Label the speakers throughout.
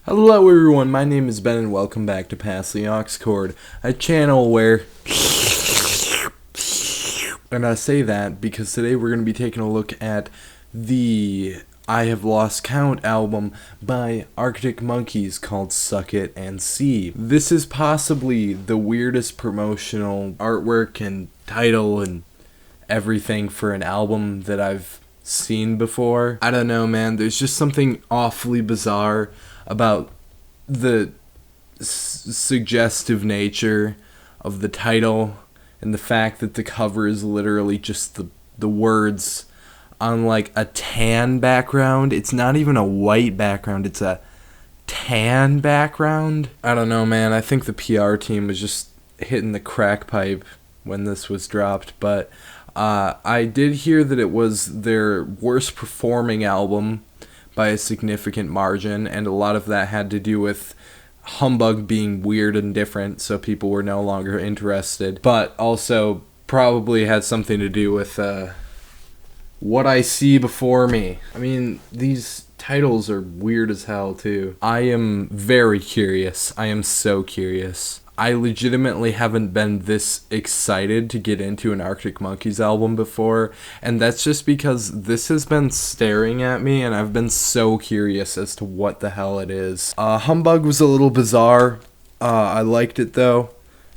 Speaker 1: Hello everyone, my name is Ben and welcome back to Pass the Aux Cord, a channel where... And I say that because today we're going to be taking a look at the I Have Lost Count album by Arctic Monkeys called Suck It and See. This is possibly the weirdest promotional artwork and title and everything for an album that I've seen before. I don't know, man, there's just something awfully bizarre about the suggestive nature of the title and the fact that the cover is literally just the words on like a tan background. It's not even a white background, it's a tan background. I don't know, man, I think the PR team was just hitting the crack pipe when this was dropped, but I did hear that it was their worst performing album by a significant margin, and a lot of that had to do with Humbug being weird and different, so people were no longer interested, but also probably had something to do with what I see before me. I mean, these titles are weird as hell, too. I am very curious. I am so curious. I legitimately haven't been this excited to get into an Arctic Monkeys album before, and that's just because this has been staring at me, and I've been so curious as to what the hell it is. Humbug was a little bizarre. I liked it, though,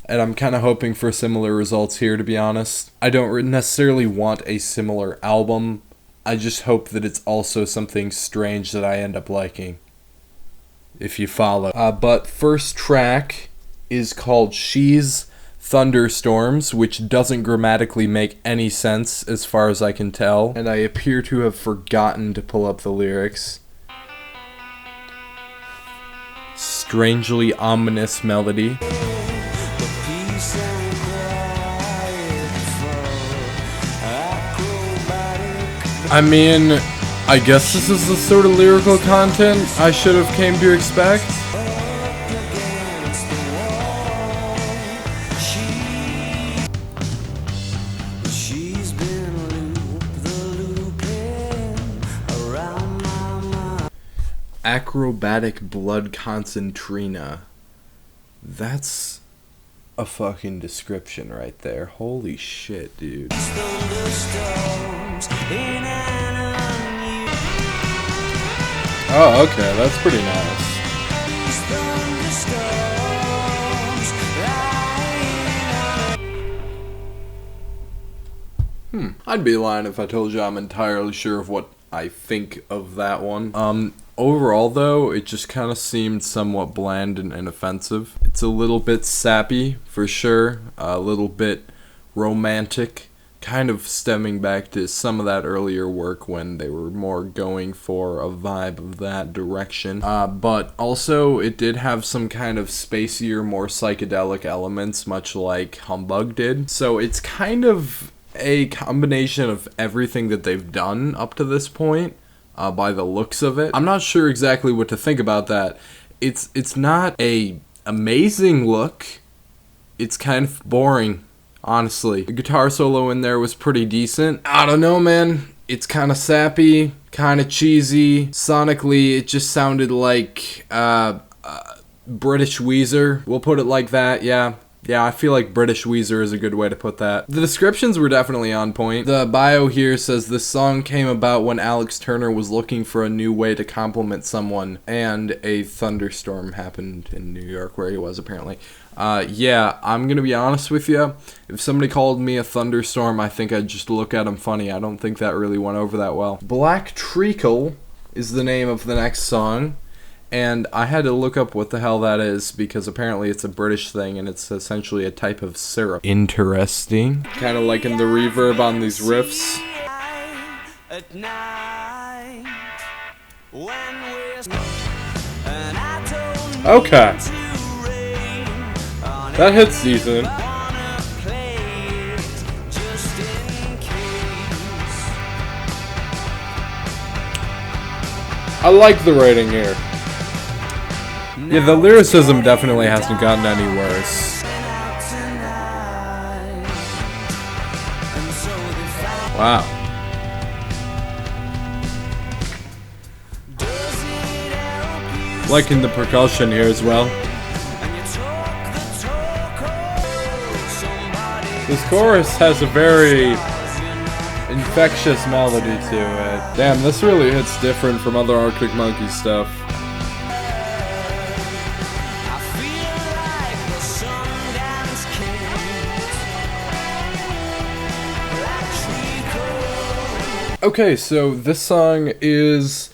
Speaker 1: and I'm kind of hoping for similar results here, to be honest. I don't necessarily want a similar album. I just hope that it's also something strange that I end up liking, if you follow. But first track is called She's Thunderstorms, which doesn't grammatically make any sense as far as I can tell, and I appear to have forgotten to pull up the lyrics. Strangely ominous melody. I mean, I guess this is the sort of lyrical content I should have came to expect. Acrobatic blood concentrina. That's a fucking description right there. Holy shit, dude. Oh, okay, that's pretty nice. I'd be lying if I told you I'm entirely sure of what I think of that one. Overall, though, it just kind of seemed somewhat bland and inoffensive. It's a little bit sappy, for sure, a little bit romantic, kind of stemming back to some of that earlier work when they were more going for a vibe of that direction. But also, it did have some kind of spacier, more psychedelic elements, much like Humbug did. So it's kind of a combination of everything that they've done up to this point. By the looks of it. I'm not sure exactly what to think about that. It's not a amazing look. It's kind of boring, honestly. The guitar solo in there was pretty decent. I don't know, man. It's kind of sappy, kind of cheesy. Sonically, it just sounded like British Weezer. We'll put it like that, yeah. Yeah, I feel like British Weezer is a good way to put that. The descriptions were definitely on point. The bio here says this song came about when Alex Turner was looking for a new way to compliment someone, and a thunderstorm happened in New York where he was apparently. Yeah, I'm gonna be honest with you. If somebody called me a thunderstorm, I think I'd just look at him funny. I don't think that really went over that well. Black Treacle is the name of the next song. And I had to look up what the hell that is, because apparently it's a British thing, and it's essentially a type of syrup. Interesting. Kind of liking the reverb on these riffs. Okay. That hits decent. I like the writing here. Yeah, the lyricism definitely hasn't gotten any worse. Wow. Liking the percussion here as well. This chorus has a very infectious melody to it. Damn, this really hits different from other Arctic Monkeys stuff. Okay, so this song is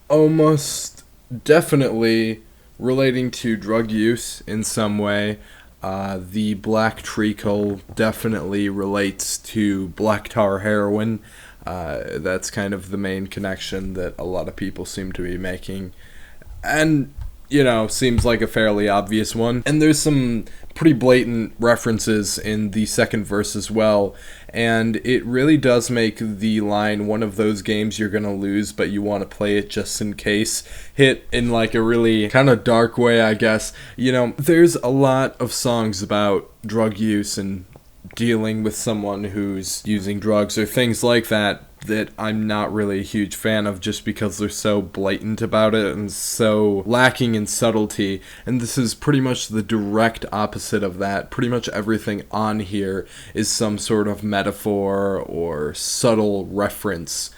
Speaker 1: almost definitely relating to drug use in some way. The black treacle definitely relates to black tar heroin. That's kind of the main connection that a lot of people seem to be making. And, you know, seems like a fairly obvious one. And there's some pretty blatant references in the second verse as well. And it really does make the line, one of those games you're gonna lose, but you want to play it just in case, hit in like a really kind of dark way, I guess. You know, there's a lot of songs about drug use and dealing with someone who's using drugs or things like that I'm not really a huge fan of, just because they're so blatant about it and so lacking in subtlety. And this is pretty much the direct opposite of that. Pretty much everything on here is some sort of metaphor or subtle reference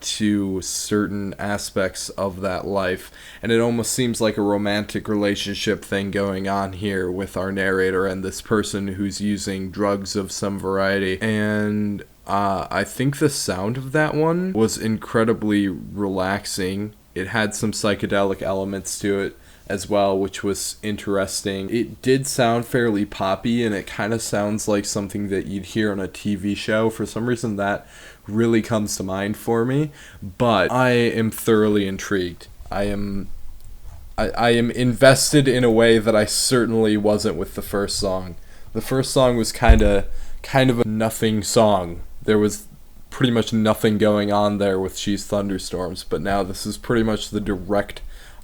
Speaker 1: to certain aspects of that life. And it almost seems like a romantic relationship thing going on here with our narrator and this person who's using drugs of some variety. And I think the sound of that one was incredibly relaxing. It had some psychedelic elements to it as well, which was interesting. It did sound fairly poppy, and it kind of sounds like something that you'd hear on a TV show. For some reason, that really comes to mind for me, but I am thoroughly intrigued. I am invested in a way that I certainly wasn't with the first song. The first song was kind of a nothing song. There was pretty much nothing going on there with She's Thunderstorms, but now this is pretty much the direct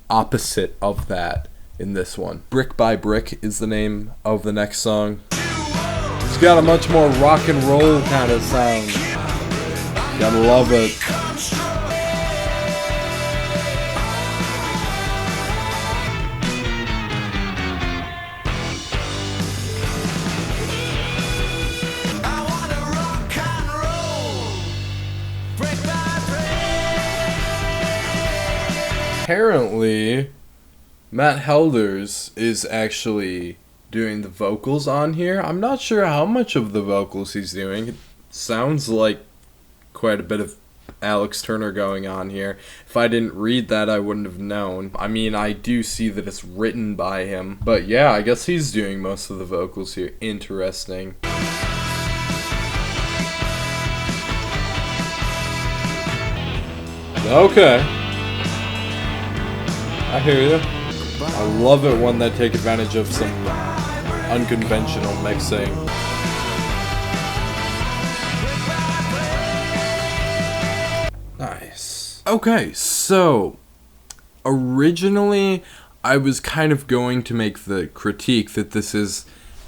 Speaker 1: opposite of that in this one. Brick by Brick is the name of the next song. It's got a much more rock and roll kind of sound. Gotta love it. Apparently, Matt Helders is actually doing the vocals on here. I'm not sure how much of the vocals he's doing. It sounds like quite a bit of Alex Turner going on here. If I didn't read that, I wouldn't have known. I mean, I do see that it's written by him. But yeah, I guess he's doing most of the vocals here. Interesting. Okay. I hear you. I love it when they take advantage of some unconventional mixing. Nice. Okay, so originally I was kind of going to make the critique that this is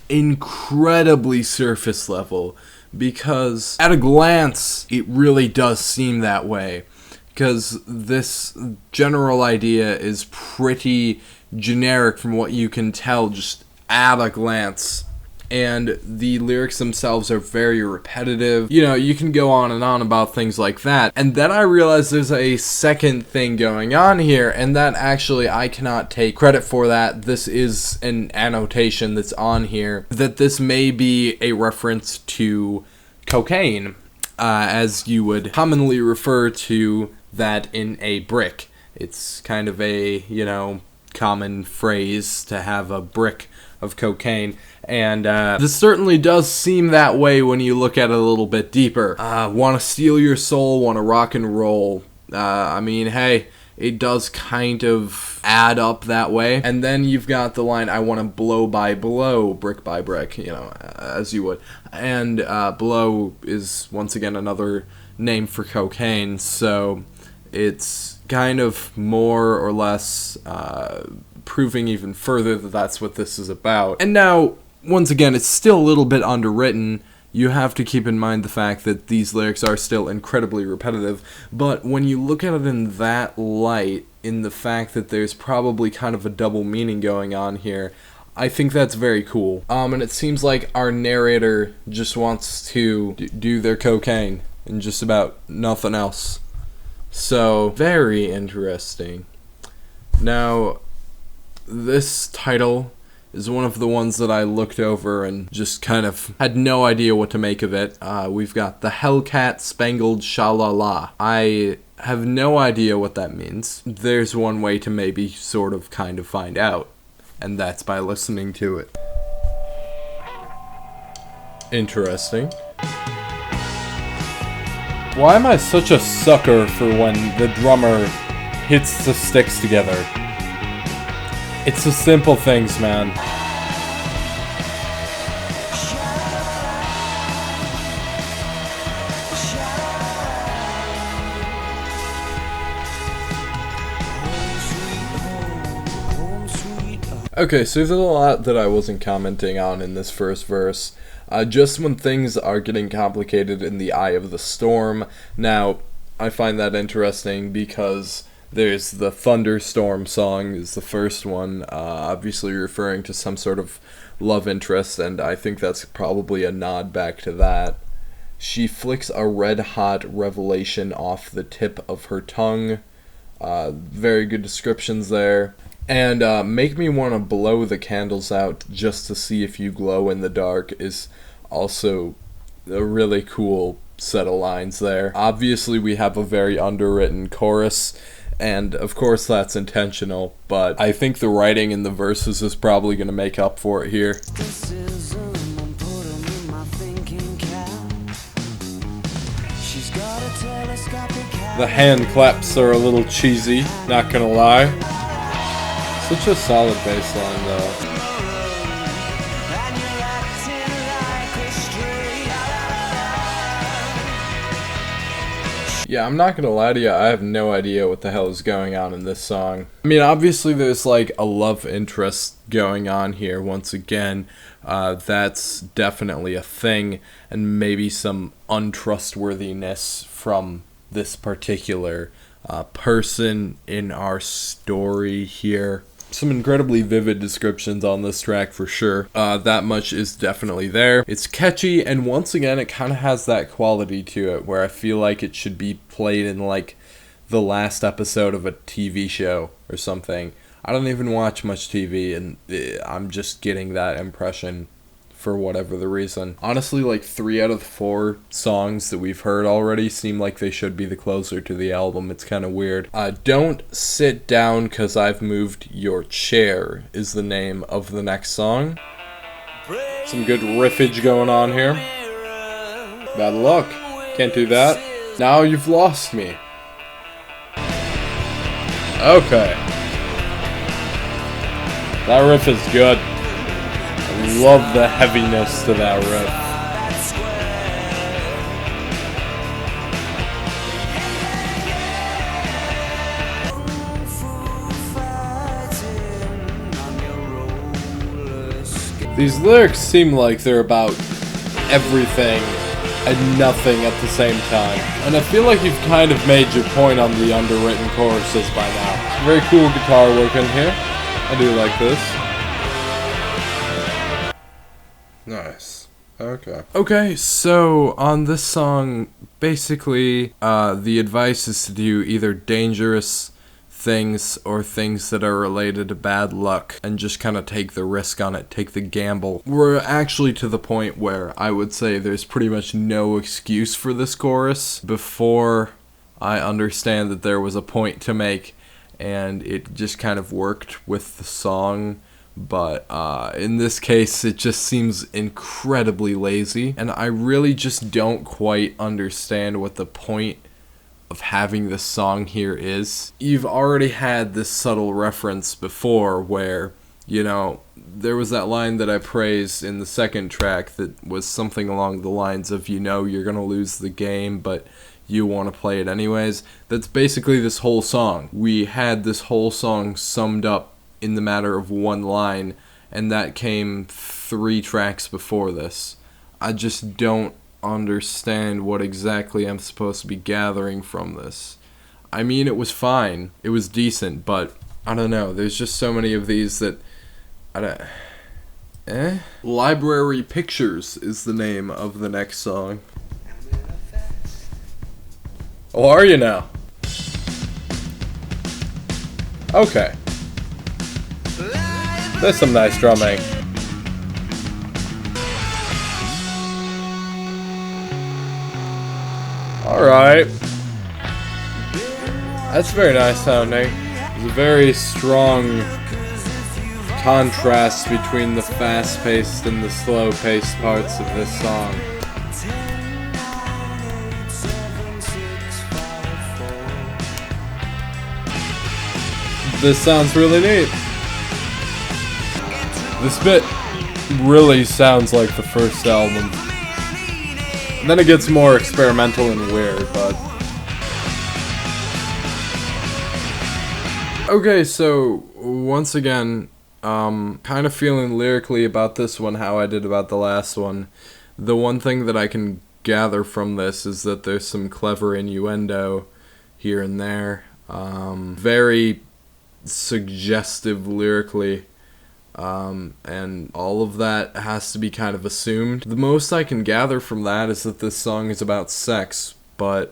Speaker 1: incredibly surface level, because at a glance it really does seem that way. Because this general idea is pretty generic from what you can tell just at a glance. And the lyrics themselves are very repetitive. You know, you can go on and on about things like that. And then I realized there's a second thing going on here, and that actually I cannot take credit for that. This is an annotation that's on here, that this may be a reference to cocaine, as you would commonly refer to that in a brick. It's kind of a, you know, common phrase to have a brick of cocaine, and this certainly does seem that way when you look at it a little bit deeper. Want to steal your soul, want to rock and roll. I mean, hey, it does kind of add up that way. And then you've got the line, I want to blow by blow, brick by brick, you know, as you would. And blow is, once again, another name for cocaine, so it's kind of more or less proving even further that that's what this is about. And now, once again, it's still a little bit underwritten. you have to keep in mind the fact that these lyrics are still incredibly repetitive, but when you look at it in that light, in the fact that there's probably kind of a double meaning going on here, I think that's very cool. And it seems like our narrator just wants to do their cocaine and just about nothing else. So, very interesting. Now, this title is one of the ones that I looked over and just kind of had no idea what to make of it. We've got the Hellcat Spangled Sha-La-La. I have no idea what that means. There's one way to maybe sort of kind of find out, and that's by listening to it. Interesting. Why am I such a sucker for when the drummer hits the sticks together? It's the simple things, man. Okay, so there's a lot that I wasn't commenting on in this first verse. Just when things are getting complicated in the eye of the storm. Now, I find that interesting because there's the Thunderstorm song is the first one, obviously referring to some sort of love interest, and I think that's probably a nod back to that. She flicks a red-hot revelation off the tip of her tongue. Very good descriptions there. And make me want to blow the candles out just to see if you glow in the dark is also a really cool set of lines there. Obviously, we have a very underwritten chorus, and of course that's intentional, but I think the writing in the verses is probably going to make up for it here. The hand claps are a little cheesy, not gonna lie. Such a solid bass line though. Yeah, I'm not gonna lie to you, I have no idea what the hell is going on in this song. I mean, obviously there's like a love interest going on here once again. That's definitely a thing, and maybe some untrustworthiness from this particular person in our story here. Some incredibly vivid descriptions on this track for sure. That much is definitely there. It's catchy, and once again, it kind of has that quality to it where I feel like it should be played in like the last episode of a TV show or something. I don't even watch much TV, and I'm just getting that impression for whatever the reason. Honestly, like 3 out of 4 songs that we've heard already seem like they should be the closer to the album. It's kind of weird. Don't Sit Down 'Cause I've Moved Your Chair is the name of the next song. Some good riffage going on here. Bad luck. Can't do that. Now you've lost me. Okay. That riff is good. Love the heaviness to that riff. These lyrics seem like they're about everything and nothing at the same time. And I feel like you've kind of made your point on the underwritten choruses by now. Very cool guitar work in here. I do like this. Nice. Okay, so on this song, basically, the advice is to do either dangerous things or things that are related to bad luck and just kind of take the risk on it, take the gamble. We're actually to the point where I would say there's pretty much no excuse for this chorus. Before I understand that there was a point to make, and it just kind of worked with the song. But in this case, it just seems incredibly lazy, and I really just don't quite understand what the point of having this song here is. You've already had this subtle reference before where, you know, there was that line that I praised in the second track that was something along the lines of, you know, you're gonna lose the game, but you want to play it anyways. That's basically this whole song. We had this whole song summed up in the matter of one line, and that came 3 tracks before this. I just don't understand what exactly I'm supposed to be gathering from this. I mean, it was fine. It was decent, but I don't know. There's just so many of these that I don't... Library Pictures is the name of the next song. Oh, are you now? Okay. There's some nice drumming. Alright. That's very nice sounding. There's a very strong contrast between the fast-paced and the slow-paced parts of this song. This sounds really neat. This bit really sounds like the first album. And then it gets more experimental and weird, but... Okay, so once again, kind of feeling lyrically about this one how I did about the last one. The one thing that I can gather from this is that there's some clever innuendo here and there. Very suggestive lyrically, and all of that has to be kind of assumed. The most I can gather from that is that this song is about sex, but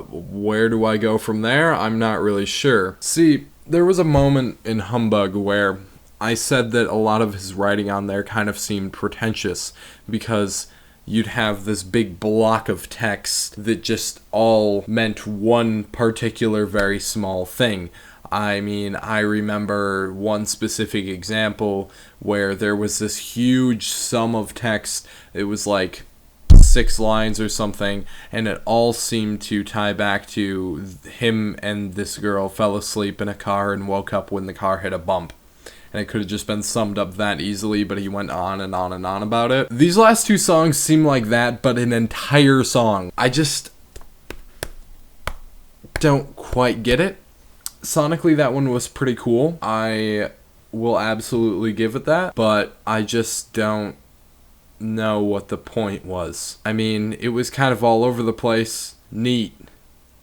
Speaker 1: where do I go from there? I'm not really sure. See, there was a moment in Humbug where I said that a lot of his writing on there kind of seemed pretentious, because you'd have this big block of text that just all meant one particular very small thing. I mean, I remember one specific example where there was this huge sum of text. It was like 6 lines or something, and it all seemed to tie back to him and this girl fell asleep in a car and woke up when the car hit a bump. And it could have just been summed up that easily, but he went on and on and on about it. These last 2 songs seem like that, but an entire song. I just don't quite get it. Sonically, that one was pretty cool. I will absolutely give it that, but I just don't know what the point was. I mean, it was kind of all over the place. Neat,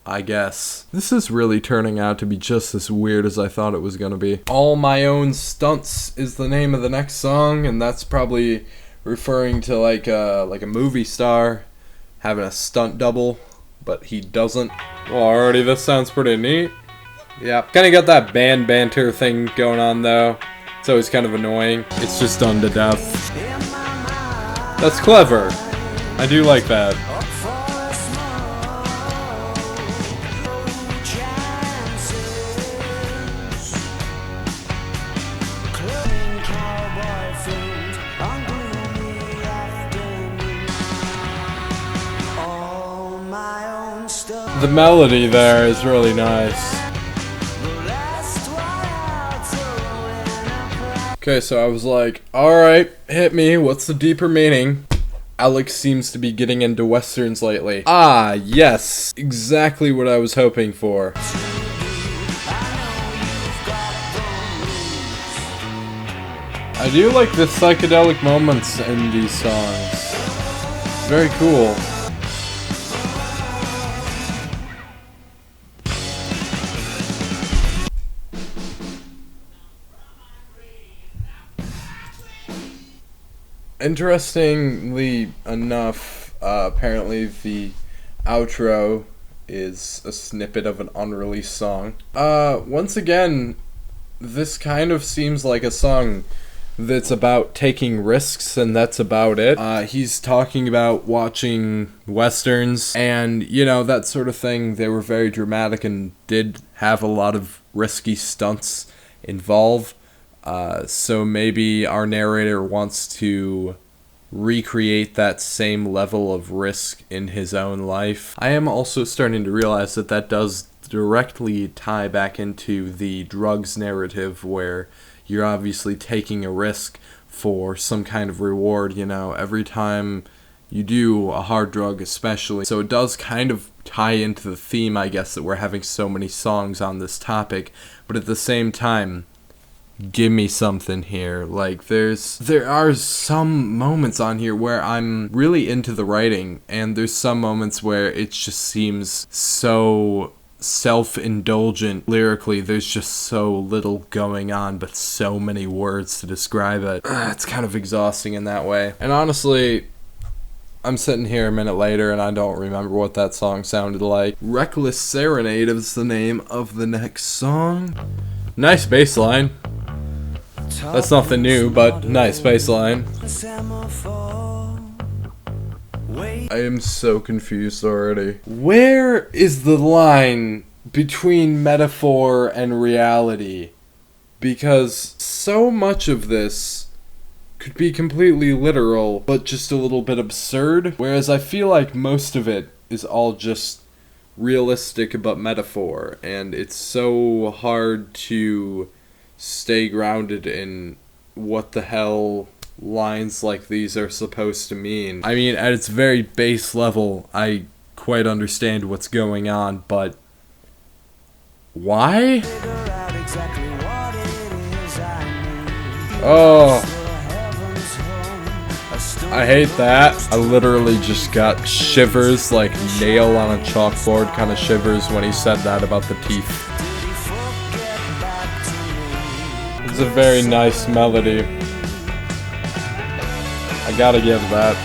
Speaker 1: I guess. This is really turning out to be just as weird as I thought it was gonna be. All My Own Stunts is the name of the next song, and that's probably referring to like a movie star having a stunt double, but he doesn't. Well, already this sounds pretty neat. Yeah, kind of got that band banter thing going on though. It's always kind of annoying. It's just done to death. That's clever. I do like that. The melody there is really nice. Okay, so I was like, alright, hit me, what's the deeper meaning? Alex seems to be getting into westerns lately. Ah, yes, exactly what I was hoping for. I do like the psychedelic moments in these songs. Very cool. Interestingly enough, apparently the outro is a snippet of an unreleased song. Once again, this kind of seems like a song that's about taking risks, and that's about it. He's talking about watching westerns, and, you know, that sort of thing. They were very dramatic and did have a lot of risky stunts involved. So maybe our narrator wants to recreate that same level of risk in his own life. I am also starting to realize that that does directly tie back into the drugs narrative, where you're obviously taking a risk for some kind of reward, you know, every time you do a hard drug especially. So it does kind of tie into the theme, I guess, that we're having so many songs on this topic, but at the same time, give me something here. Like, there are some moments on here where I'm really into the writing, and there's some moments where it just seems so self-indulgent lyrically. There's just so little going on, but so many words to describe it. It's kind of exhausting in that way. And honestly, I'm sitting here a minute later and I don't remember what that song sounded like. Reckless Serenade is the name of the next song. Nice bass line. That's nothing new, but nice bass line. I am so confused already. Where is the line between metaphor and reality? Because so much of this could be completely literal, but just a little bit absurd, whereas I feel like most of it is all just realistic but metaphor, and it's so hard to stay grounded in what the hell lines like these are supposed to mean. I mean, at its very base level, I quite understand what's going on, but why? Oh, I hate that. I literally just got shivers, like nail on a chalkboard kind of shivers when he said that about the teeth. It's a very nice melody. I gotta give that.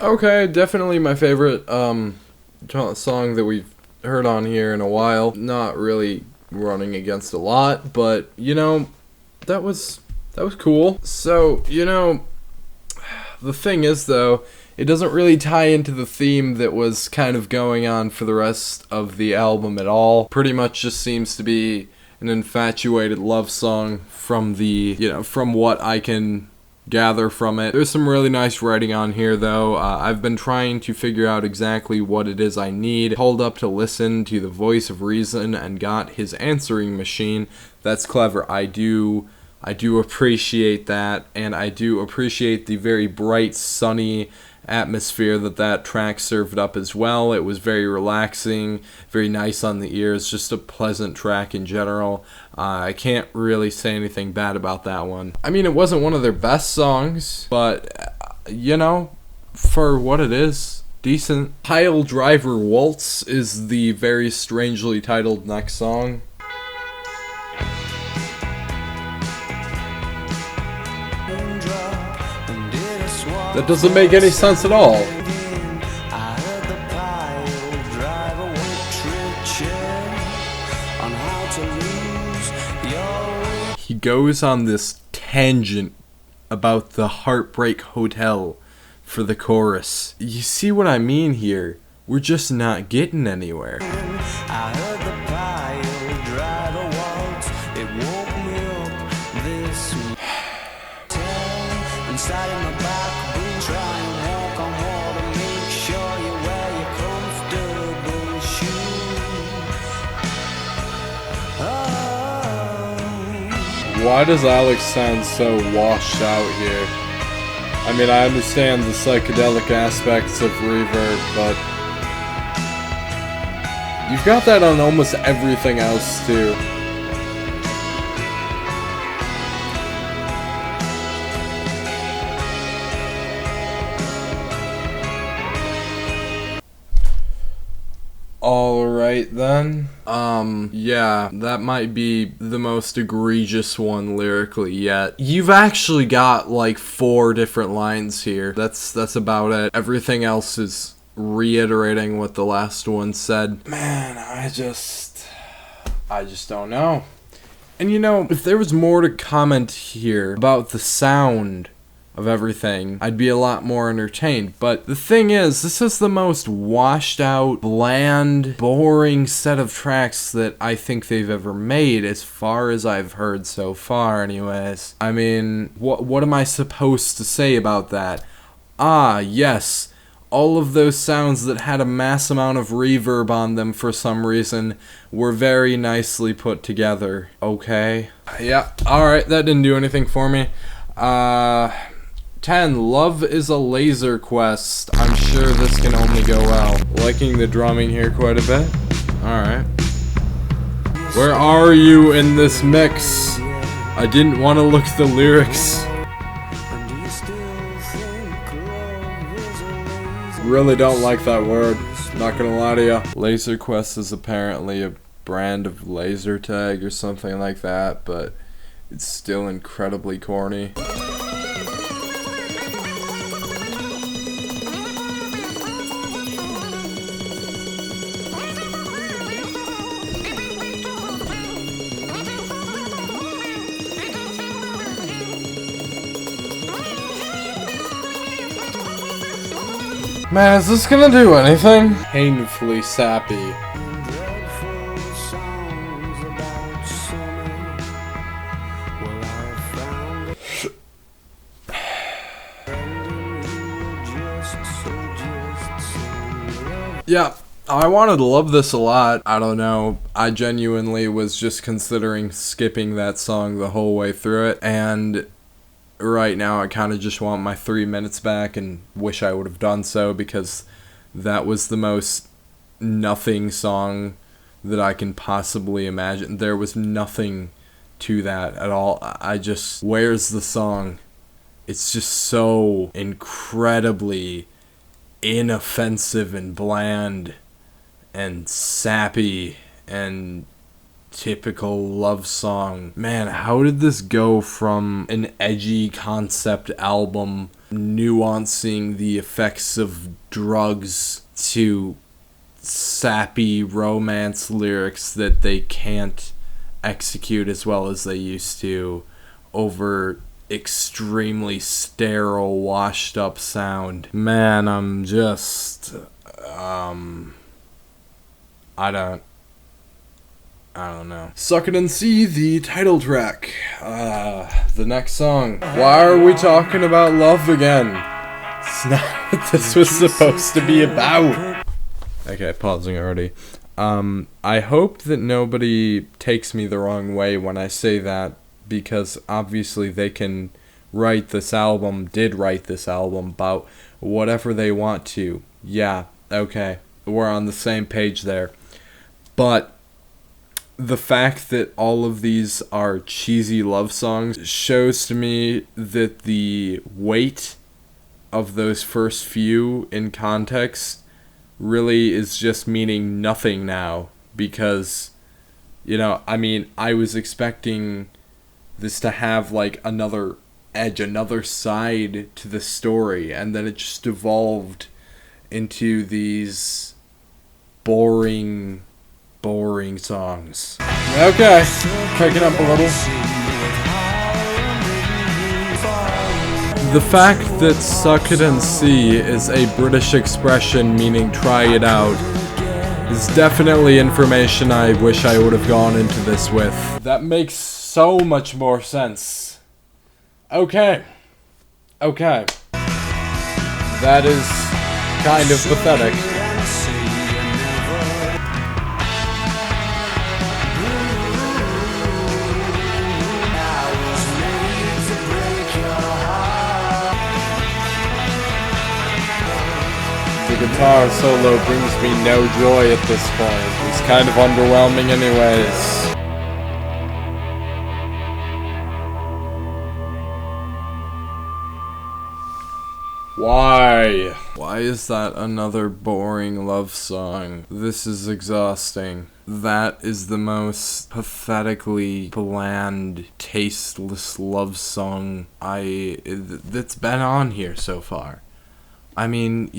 Speaker 1: Okay, definitely my favorite song that we've heard on here in a while. Not really running against a lot, but you know, that was cool. So, you know, the thing is though, it doesn't really tie into the theme that was kind of going on for the rest of the album at all. Pretty much just seems to be an infatuated love song from the, you know, from what I can gather from it. There's some really nice writing on here though. I've been trying to figure out exactly what it is I need. Pulled up to listen to the voice of reason and got his answering machine. That's clever. I do appreciate that, and I do appreciate the very bright, sunny atmosphere that track served up as well. It was very relaxing, very nice on the ears, just a pleasant track in general. I can't really say anything bad about that one. I mean, it wasn't one of their best songs, but, you know, for what it is, decent. Piledriver Waltz is the very strangely titled next song. That doesn't make any sense at all. He goes on this tangent about the Heartbreak Hotel for the chorus. You see what I mean here? We're just not getting anywhere. I heard the Piledriver Waltz. It woke me up this inside of my back. Try and walk on water, make sure you wear your comfortable shoes. Oh. Why does Alex sound so washed out here? I mean, I understand the psychedelic aspects of reverb, but you've got that on almost everything else too. Alright then. Yeah, that might be the most egregious one lyrically yet. You've actually got like 4 different lines here. That's about it. Everything else is reiterating what the last one said. Man, I just don't know. And you know, if there was more to comment here about the sound of everything, I'd be a lot more entertained. But the thing is, this is the most washed out, bland, boring set of tracks that I think they've ever made, as far as I've heard so far anyways. I mean, what am I supposed to say about that? Ah, yes, all of those sounds that had a mass amount of reverb on them for some reason were very nicely put together. Okay. Yeah, alright, that didn't do anything for me. 10. Love is a Laserquest. I'm sure this can only go well. Liking the drumming here quite a bit. Alright. Where are you in this mix? I didn't want to look at the lyrics. Really don't like that word. Not gonna lie to ya. Laserquest is apparently a brand of laser tag or something like that, but it's still incredibly corny. Man, is this gonna do anything? Painfully sappy. Yeah, I wanted to love this a lot. I don't know. I genuinely was just considering skipping that song the whole way through it, and right now I kind of just want my 3 minutes back and wish I would have done so, because that was the most nothing song that I can possibly imagine. There was nothing to that at all. Where's the song? It's just so incredibly inoffensive and bland and sappy and typical love song. Man, how did this go from an edgy concept album nuancing the effects of drugs to sappy romance lyrics that they can't execute as well as they used to over extremely sterile, washed up sound? Man, I'm just I don't know. Suck It and See, the title track. The next song. Why are we talking about love again? It's not what this was supposed to be about. Okay, pausing already. I hope that nobody takes me the wrong way when I say that, because obviously they can did write this album about whatever they want to. Yeah, okay, we're on the same page there. But the fact that all of these are cheesy love songs shows to me that the weight of those first few in context really is just meaning nothing now, because, I was expecting this to have like another edge, another side to the story, and then it just evolved into these boring songs. Okay, picking up a little. The fact that Suck It and See is a British expression meaning try it out is definitely information I wish I would have gone into this with. That makes so much more sense. Okay. That is kind of pathetic. The guitar solo brings me no joy at this point. It's kind of underwhelming anyways. Why? Why is that another boring love song? This is exhausting. That is the most pathetically bland, tasteless love song that's been on here so far. I mean,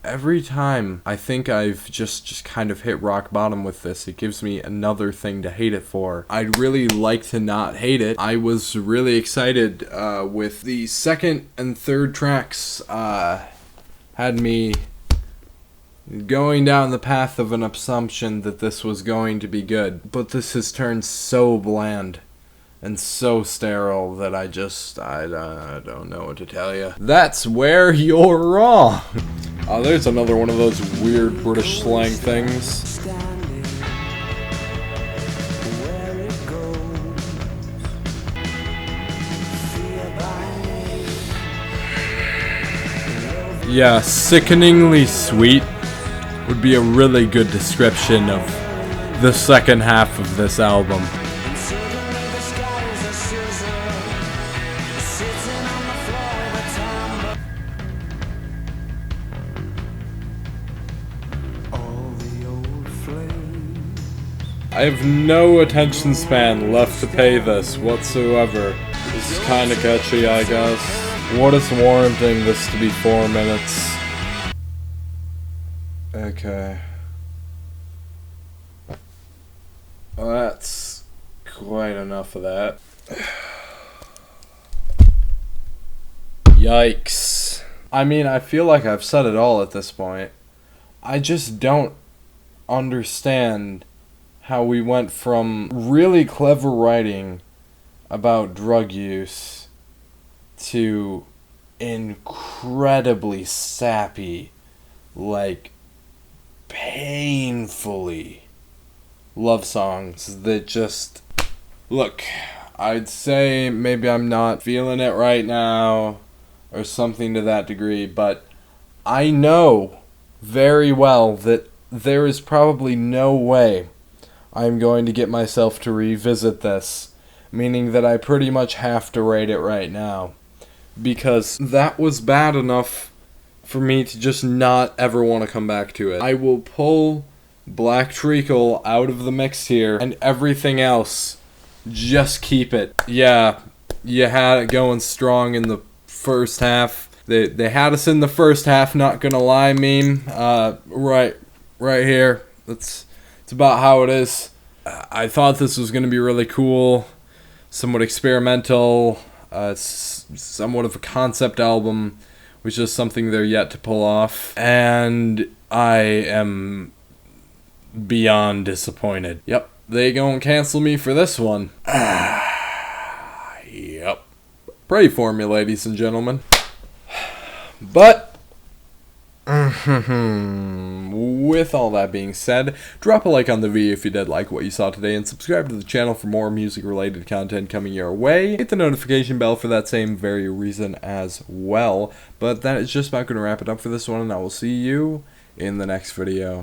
Speaker 1: every time I think I've just kind of hit rock bottom with this, it gives me another thing to hate it for. I'd really like to not hate it. I was really excited with the second and third tracks. Had me going down the path of an assumption that this was going to be good. But this has turned so bland and so sterile that I don't know what to tell you. That's where you're wrong. Oh, there's another one of those weird British slang things. Yeah, sickeningly sweet would be a really good description of the second half of this album. I have no attention span left to pay this whatsoever. This is kinda catchy, I guess. What is warranting this to be 4 minutes? Okay. Well, that's quite enough of that. Yikes. I mean, I feel like I've said it all at this point. I just don't understand how we went from really clever writing about drug use to incredibly sappy, like, painfully love songs that just... Look, I'd say maybe I'm not feeling it right now, or something to that degree, but I know very well that there is probably no way I'm going to get myself to revisit this, meaning that I pretty much have to rate it right now, because that was bad enough for me to just not ever want to come back to it. I will pull Black Treacle out of the mix here, and everything else, just keep it. Yeah, you had it going strong in the first half. They had us in the first half, not gonna lie, meme. Right here. It's about how it is. I thought this was going to be really cool, somewhat experimental, somewhat of a concept album, which is something they're yet to pull off, and I am beyond disappointed. Yep, they gonna cancel me for this one. Yep. Pray for me, ladies and gentlemen. But with all that being said, drop a like on the video if you did like what you saw today, and subscribe to the channel for more music-related content coming your way. Hit the notification bell for that same very reason as well. But that is just about going to wrap it up for this one, and I will see you in the next video.